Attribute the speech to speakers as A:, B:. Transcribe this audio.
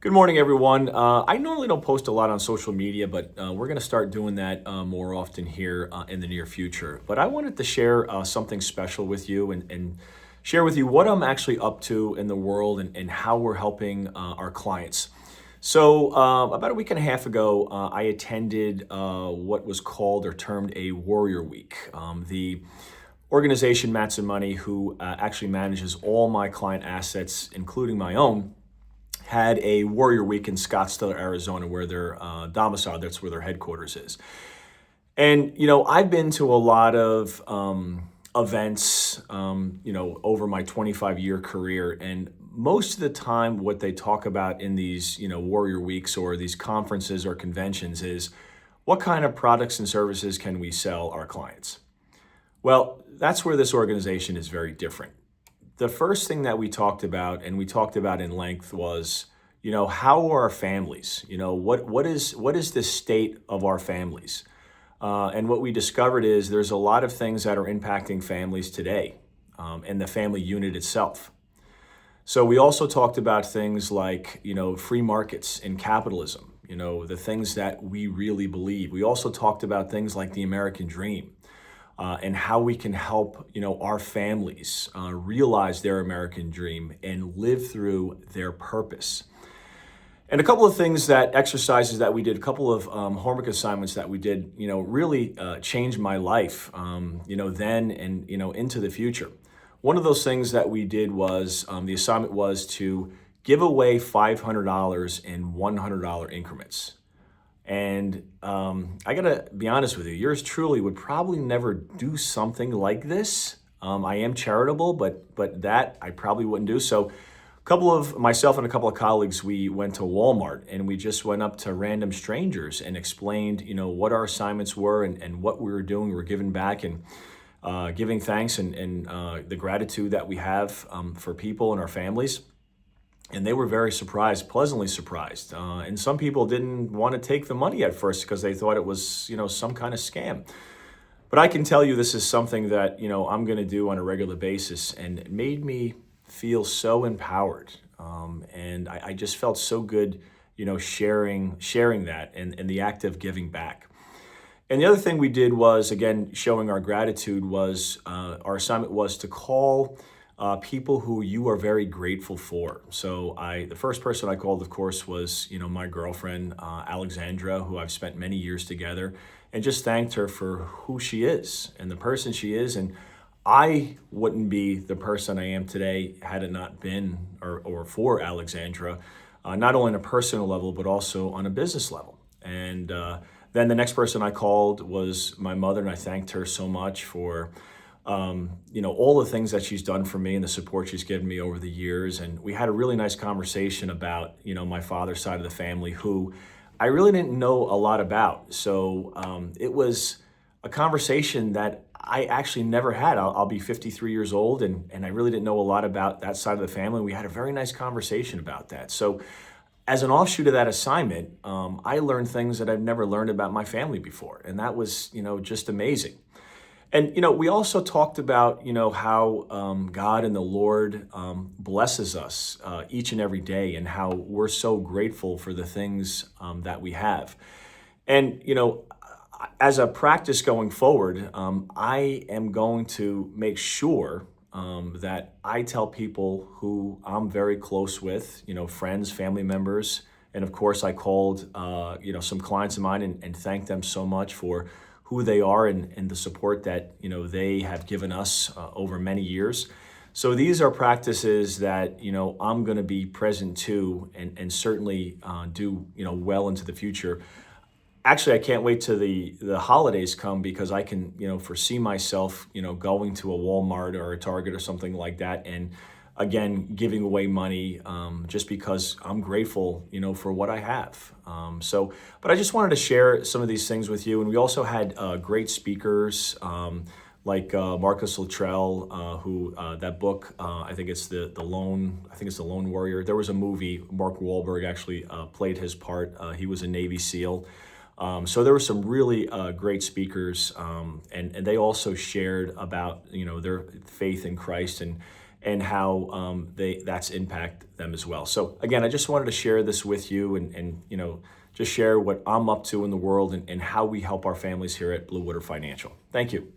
A: Good morning, everyone. I normally don't post a lot on social media, but we're going to start doing that more often here in the near future. But I wanted to share something special with you and share with you what I'm actually up to in the world and how we're helping our clients. So, about a week and a half ago, I attended what was called or termed a Warrior Week. The organization Mats and Money, who actually manages all my client assets, including my own, had a Warrior Week in Scottsdale, Arizona, where they're domiciled. That's where their headquarters is. And, I've been to a lot of events, over my 25-year career. And most of the time, what they talk about in these, Warrior Weeks or these conferences or conventions is what kind of products and services can we sell our clients? Well, that's where this organization is very different. The first thing that we talked about, and we talked about in length, was, how are our families? What is the state of our families? And what we discovered is there's a lot of things that are impacting families today, and the family unit itself. So we also talked about things like, free markets and capitalism, the things that we really believe. We also talked about things like the American dream. And how we can help, our families realize their American dream and live through their purpose. And a couple of exercises that we did, a couple of homework assignments that we did, really changed my life, then and, into the future. One of those things that we did was, the assignment was to give away $500 in $100 increments. And I gotta be honest with you, yours truly would probably never do something like this. I am charitable, but that I probably wouldn't do. So myself and a couple of colleagues, we went to Walmart and we just went up to random strangers and explained, what our assignments were and what we were doing. We were giving back and giving thanks and the gratitude that we have for people and our families. And they were very surprised, pleasantly surprised. And some people didn't want to take the money at first because they thought it was, some kind of scam. But I can tell you this is something that, I'm going to do on a regular basis. And it made me feel so empowered. And I just felt so good, sharing that and the act of giving back. And the other thing we did was, again, showing our gratitude was our assignment was to call people who you are very grateful for. So the first person I called, of course, was, my girlfriend, Alexandra, who I've spent many years together, and just thanked her for who she is and the person she is. And I wouldn't be the person I am today had it not been or for Alexandra, not only on a personal level, but also on a business level. And then the next person I called was my mother, and I thanked her so much for all the things that she's done for me and the support she's given me over the years. And we had a really nice conversation about, my father's side of the family, who I really didn't know a lot about. So it was a conversation that I actually never had. I'll be 53 years old, and I really didn't know a lot about that side of the family. We had a very nice conversation about that. So as an offshoot of that assignment, I learned things that I've never learned about my family before. And that was, just amazing. And, we also talked about, how God and the Lord blesses us each and every day, and how we're so grateful for the things that we have. And, as a practice going forward, I am going to make sure that I tell people who I'm very close with, friends, family members. And of course, I called, some clients of mine and thanked them so much for who they are and the support that, they have given us over many years. So these are practices that, I'm going to be present to and certainly do, well into the future. Actually, I can't wait till the holidays come, because I can, foresee myself, going to a Walmart or a Target or something like that, and again, giving away money just because I'm grateful, for what I have. But I just wanted to share some of these things with you. And we also had great speakers like Marcus Luttrell, who that book, I think it's the Lone Warrior. There was a movie. Mark Wahlberg actually played his part. He was a Navy SEAL. So there were some really great speakers, and they also shared about their faith in Christ and how that's impact them as well. So again, I just wanted to share this with you, and just share what I'm up to in the world, and how we help our families here at Blue Water Financial. Thank you.